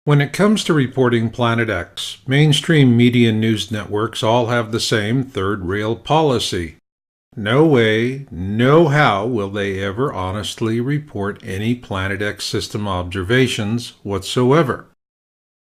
When it comes to reporting Planet X, mainstream media news networks all have the same third rail policy. No way, no how will they ever honestly report any Planet X system observations whatsoever.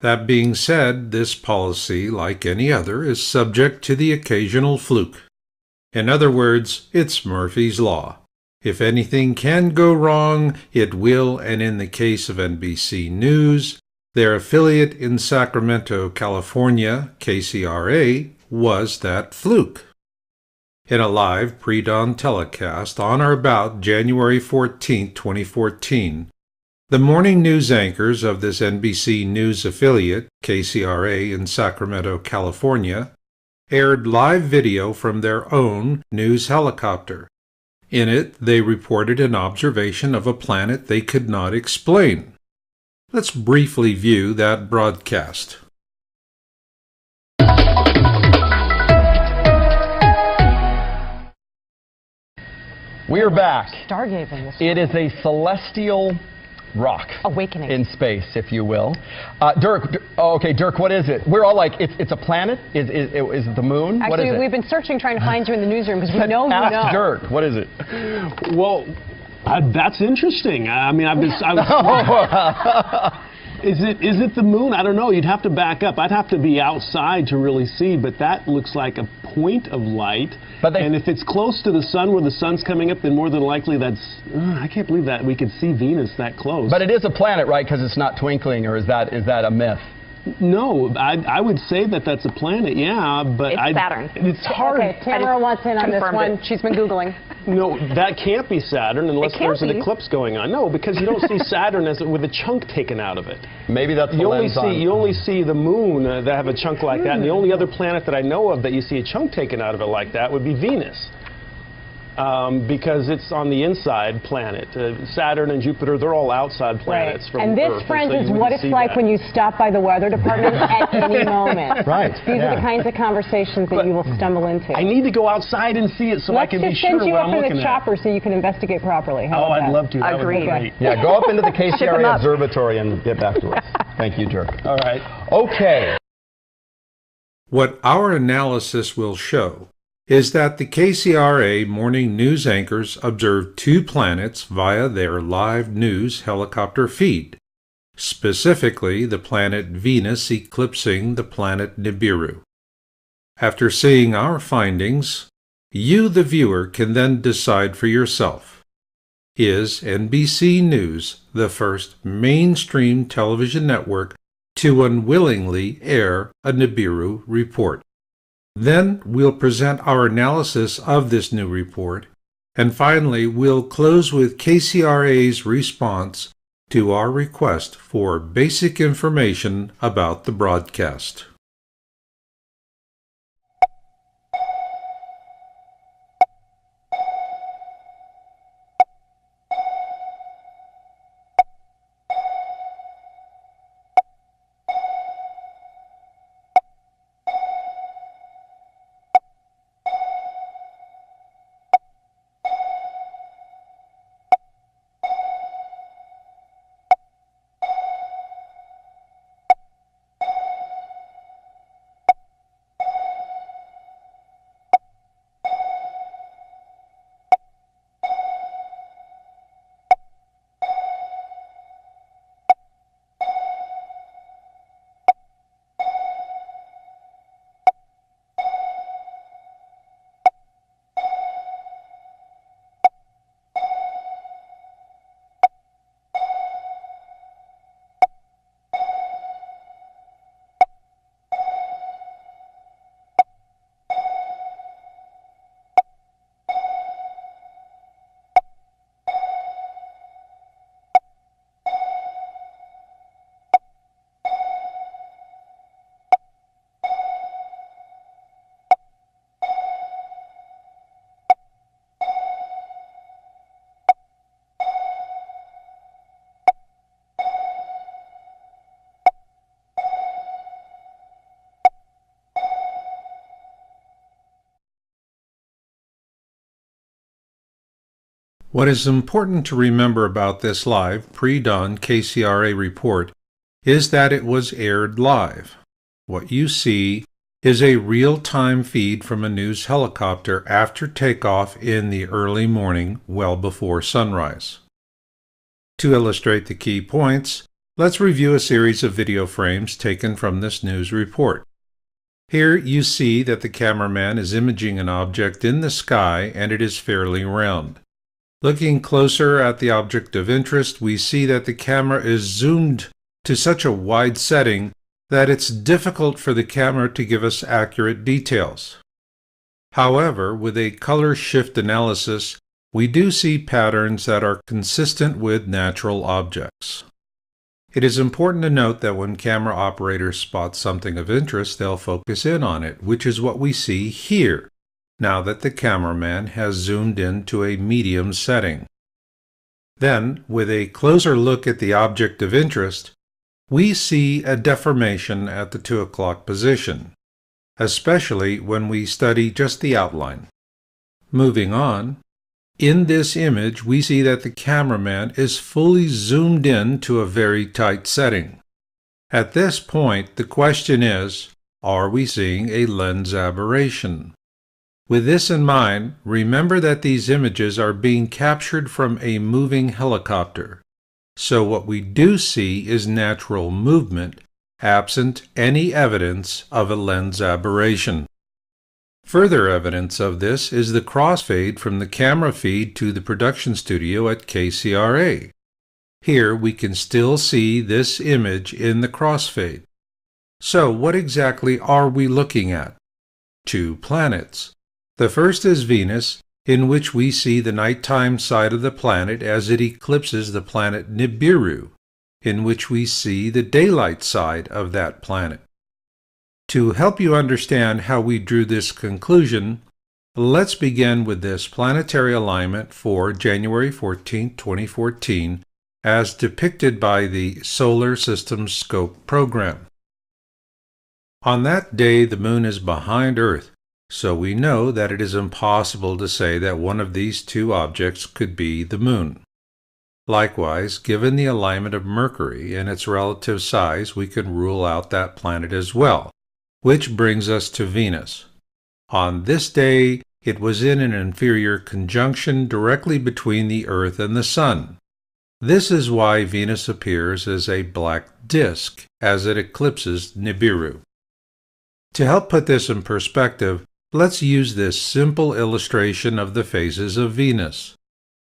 That being said, this policy, like any other, is subject to the occasional fluke. In other words, it's Murphy's Law. If anything can go wrong, it will, and in the case of NBC News, their affiliate in Sacramento, California, KCRA, was that fluke. In a live pre-dawn telecast on or about January 14, 2014, the morning news anchors of this NBC News affiliate, KCRA in Sacramento, California, aired live video from their own news helicopter. In it, they reported an observation of a planet they could not explain. Let's briefly view that broadcast. We are back. Stargazing. It is a celestial rock. Awakening. In space, if you will. Dirk, Dirk, what is it? We're all like, it's a planet? Is it the moon? Actually, what is it? We've been searching, trying to find you in the newsroom because we know you know. Ask Dirk, what is it? Well, that's interesting. I mean, Is it the moon? I don't know. You'd have to back up. I'd have to be outside to really see, but that looks like a point of light. And if it's close to the sun, where the sun's coming up, then more than likely that's... I can't believe that we could see Venus that close. But it is a planet, right? Because it's not twinkling, or is that a myth? No, I would say that that's a planet, yeah, but it's Saturn. It's hard. Okay, Tamara wants in on this one. She's been Googling. No, that can't be Saturn unless there's an eclipse going on. No, because you don't see Saturn with a chunk taken out of it. Maybe that's the lens on. You only see the moon that have a chunk like that, and the only other planet that I know of that you see a chunk taken out of it like that would be Venus. Because it's on the inside planet. Saturn and Jupiter, they're all outside planets from And this, Earth, friends, so is what it's like when you stop by the weather department at any moment. Right. These are the kinds of conversations that you will stumble into. I need to go outside and see it so I can be sure what I'm looking at. Let's just send you up in the chopper so you can investigate properly. How about I'd that? love to. That would be great. Yeah, go up into the KCRA observatory and get back to us. Thank you, Dirk. All right. Okay. What our analysis will show is that the KCRA morning news anchors observed two planets via their live news helicopter feed, specifically the planet Venus eclipsing the planet Nibiru. After seeing our findings, you, the viewer, can then decide for yourself. Is NBC News the first mainstream television network to unwillingly air a Nibiru report? Then we'll present our analysis of this new report, and finally we'll close with KCRA's response to our request for basic information about the broadcast. What is important to remember about this live, pre-dawn KCRA report is that it was aired live. What you see is a real-time feed from a news helicopter after takeoff in the early morning, well before sunrise. To illustrate the key points, let's review a series of video frames taken from this news report. Here you see that the cameraman is imaging an object in the sky and it is fairly round. Looking closer at the object of interest, we see that the camera is zoomed to such a wide setting that it's difficult for the camera to give us accurate details. However, with a color shift analysis, we do see patterns that are consistent with natural objects. It is important to note that when camera operators spot something of interest, they'll focus in on it, which is what we see here, now that the cameraman has zoomed in to a medium setting. Then, with a closer look at the object of interest, we see a deformation at the 2 o'clock position, especially when we study just the outline. Moving on, in this image we see that the cameraman is fully zoomed in to a very tight setting. At this point, the question is, are we seeing a lens aberration? With this in mind, remember that these images are being captured from a moving helicopter. So what we do see is natural movement, absent any evidence of a lens aberration. Further evidence of this is the crossfade from the camera feed to the production studio at KCRA. Here we can still see this image in the crossfade. So what exactly are we looking at? 2 planets. The first is Venus, in which we see the nighttime side of the planet as it eclipses the planet Nibiru, in which we see the daylight side of that planet. To help you understand how we drew this conclusion, let's begin with this planetary alignment for January 14, 2014, as depicted by the Solar System Scope program. On that day, the Moon is behind Earth, so we know that it is impossible to say that one of these 2 objects could be the Moon. Likewise, given the alignment of Mercury and its relative size, we can rule out that planet as well, which brings us to Venus. On this day, it was in an inferior conjunction directly between the Earth and the Sun. This is why Venus appears as a black disk as it eclipses Nibiru. To help put this in perspective, let's use this simple illustration of the phases of Venus.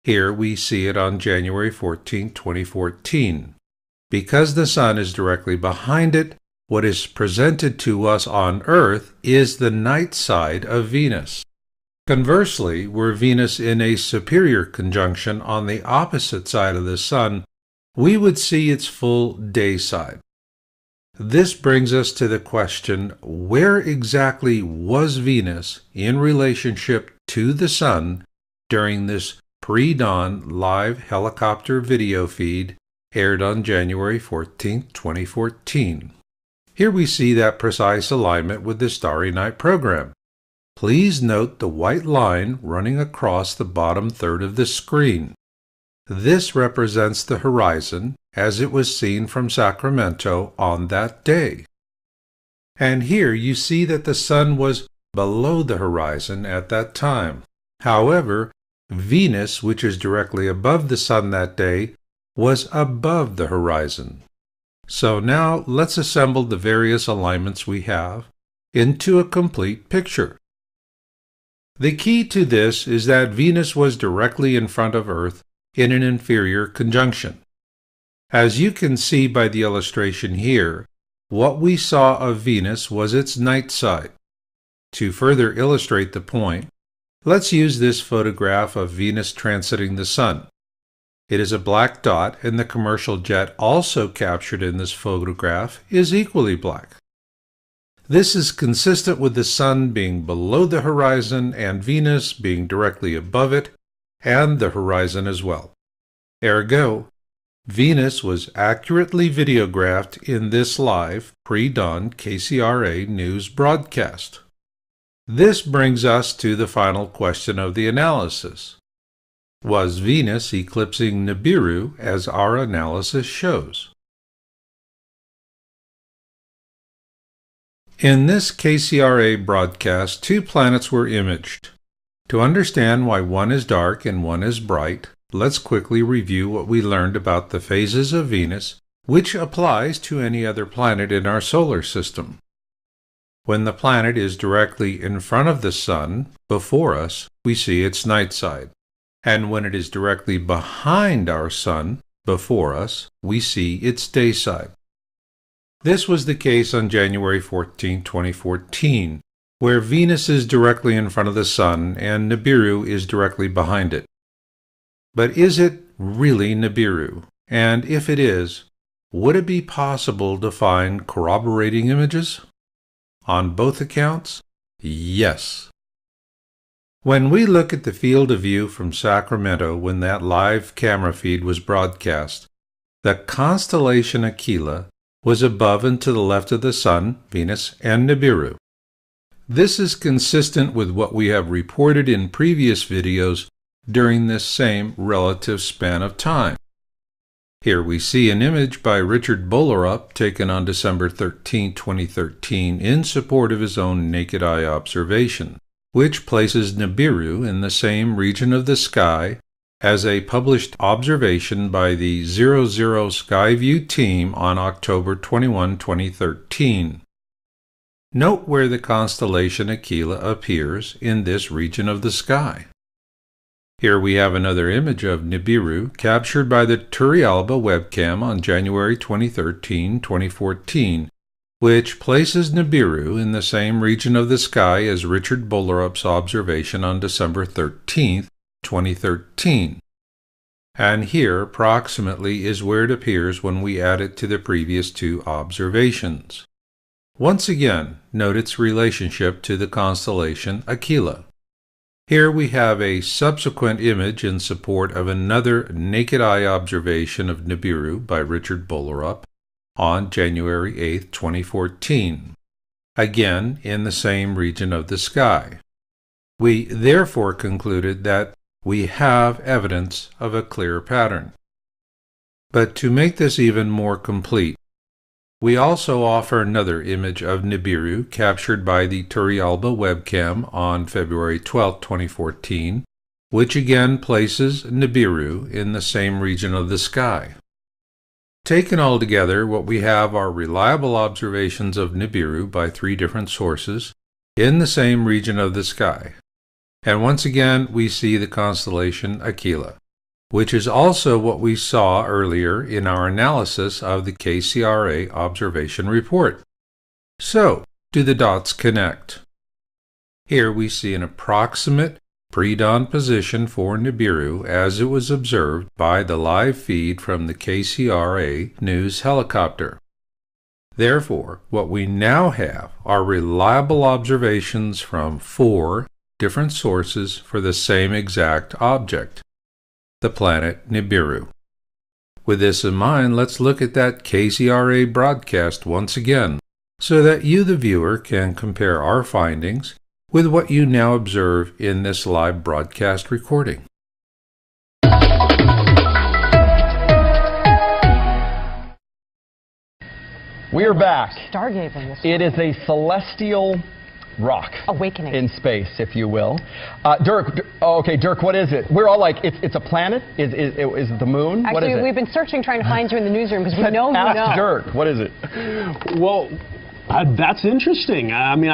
Here we see it on January 14, 2014. Because the Sun is directly behind it, what is presented to us on Earth is the night side of Venus. Conversely, were Venus in a superior conjunction on the opposite side of the Sun, we would see its full day side. This brings us to the question, where exactly was Venus in relationship to the Sun during this pre-dawn live helicopter video feed aired on January 14, 2014? Here we see that precise alignment with the Starry Night program. Please note the white line running across the bottom third of the screen. This represents the horizon as it was seen from Sacramento on that day. And here you see that the Sun was below the horizon at that time. However, Venus, which is directly above the Sun that day, was above the horizon. So now let's assemble the various alignments we have into a complete picture. The key to this is that Venus was directly in front of Earth in an inferior conjunction. As you can see by the illustration here, what we saw of Venus was its night side. To further illustrate the point, let's use this photograph of Venus transiting the Sun. It is a black dot, and the commercial jet also captured in this photograph is equally black. This is consistent with the Sun being below the horizon and Venus being directly above it, and the horizon as well. Ergo, Venus was accurately videographed in this live pre-dawn KCRA news broadcast. This brings us to the final question of the analysis. Was Venus eclipsing Nibiru as our analysis shows? In this KCRA broadcast, 2 planets were imaged. To understand why one is dark and one is bright, let's quickly review what we learned about the phases of Venus, which applies to any other planet in our solar system. When the planet is directly in front of the Sun, before us, we see its night side. And when it is directly behind our Sun, before us, we see its day side. This was the case on January 14, 2014, where Venus is directly in front of the Sun and Nibiru is directly behind it. But is it really Nibiru? And if it is, would it be possible to find corroborating images? On both accounts, yes. When we look at the field of view from Sacramento when that live camera feed was broadcast, the constellation Aquila was above and to the left of the Sun, Venus, and Nibiru. This is consistent with what we have reported in previous videos during this same relative span of time. Here we see an image by Richard Bolerup taken on December 13, 2013 in support of his own naked eye observation, which places Nibiru in the same region of the sky as a published observation by the 00 Skyview team on October 21, 2013. Note where the constellation Aquila appears in this region of the sky. Here we have another image of Nibiru captured by the Turrialba webcam on January 2013, 2014, which places Nibiru in the same region of the sky as Richard Bolerup's observation on December 13, 2013. And here, approximately, is where it appears when we add it to the previous 2 observations. Once again, note its relationship to the constellation Aquila. Here we have a subsequent image in support of another naked eye observation of Nibiru by Richard Bolerup on January 8, 2014, again in the same region of the sky. We therefore concluded that we have evidence of a clear pattern. But to make this even more complete, we also offer another image of Nibiru captured by the Turrialba webcam on February 12, 2014, which again places Nibiru in the same region of the sky. Taken all together, what we have are reliable observations of Nibiru by 3 different sources in the same region of the sky. And once again, we see the constellation Aquila, which is also what we saw earlier in our analysis of the KCRA observation report. So, do the dots connect? Here we see an approximate pre-dawn position for Nibiru as it was observed by the live feed from the KCRA news helicopter. Therefore, what we now have are reliable observations from 4 different sources for the same exact object, the planet Nibiru. With this in mind, let's look at that KCRA broadcast once again, so that you, the viewer, can compare our findings with what you now observe in this live broadcast recording. We are back. Stargazing. It is a celestial rock. Awakening. In space, if you will. Dirk, what is it? We're all like, it's a planet? Is it the moon? Actually, what is it? We've been searching, trying to find you in the newsroom because we know you know. Ask Dirk, what is it? Well, that's interesting. I mean,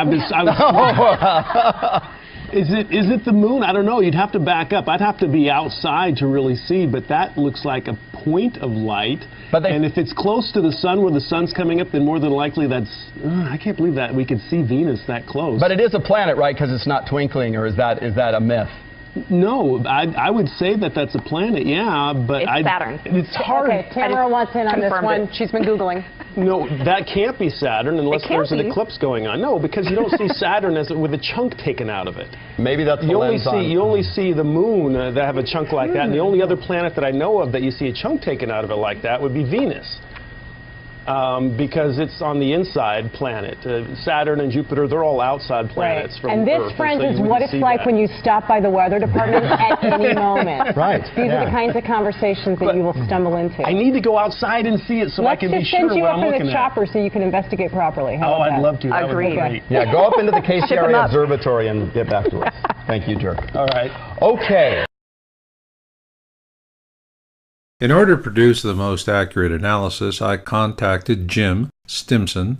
Is it the moon? I don't know. You'd have to back up. I'd have to be outside to really see, but that looks like a point of light. And if it's close to the sun, where the sun's coming up, then more than likely that's... I can't believe that we could see Venus that close. But it is a planet, right? Because it's not twinkling, or is that a myth? No, I would say that that's a planet, yeah, but it's Saturn. It's hard. Okay, Tamara wants in on this one. She's been Googling. No, that can't be Saturn unless there's an eclipse going on. No, because you don't see Saturn with a chunk taken out of it. Maybe that's the lens on. You only see the moon that have a chunk like that, and the only other planet that I know of that you see a chunk taken out of it like that would be Venus. because it's on the inside planet. Saturn and Jupiter, they're all outside planets from and this, Earth. friends, so is what it's like when you stop by the weather department at any moment. Right. These are the kinds of conversations that you will stumble into. I need to go outside and see it so I can be sure what I'm looking at. Let's just send you up in the chopper so you can investigate properly. How about I'd that? love to. That would be great. Yeah, go up into the KCRA observatory and get back to us. Thank you, Dirk. All right. Okay. In order to produce the most accurate analysis, I contacted Jim Stimson,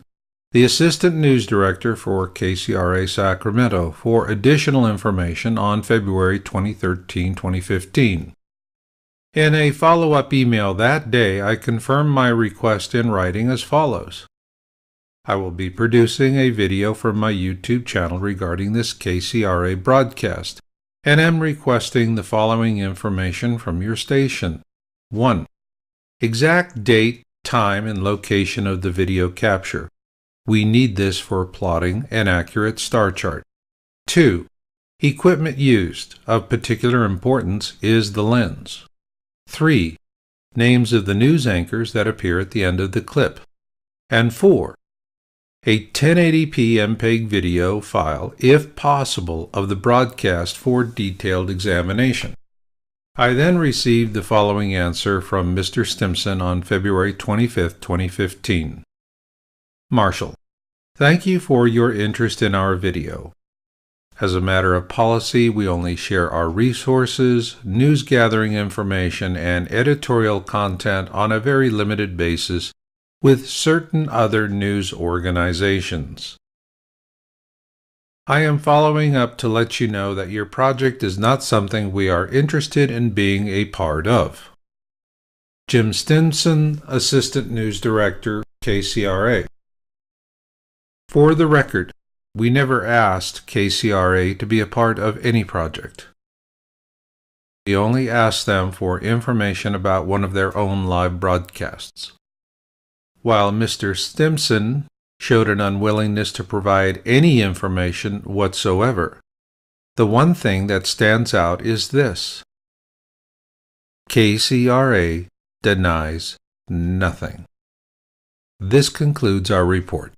the Assistant News Director for KCRA Sacramento, for additional information on February 2013-2015. In a follow-up email that day, I confirmed my request in writing as follows. I will be producing a video from my YouTube channel regarding this KCRA broadcast, and am requesting the following information from your station. 1. Exact date, time, and location of the video capture. We need this for plotting an accurate star chart. 2. Equipment used. Of particular importance is the lens. 3. Names of the news anchors that appear at the end of the clip. And 4. A 1080p MPEG video file, if possible, of the broadcast for detailed examination. I then received the following answer from Mr. Stimson on February 25, 2015. Marshall, thank you for your interest in our video. As a matter of policy, we only share our resources, news gathering information, and editorial content on a very limited basis with certain other news organizations. I am following up to let you know that your project is not something we are interested in being a part of. Jim Stimson, Assistant News Director, KCRA. For the record, we never asked KCRA to be a part of any project. We only asked them for information about one of their own live broadcasts. While Mr. Stimson showed an unwillingness to provide any information whatsoever, the one thing that stands out is this. KCRA denies nothing. This concludes our report.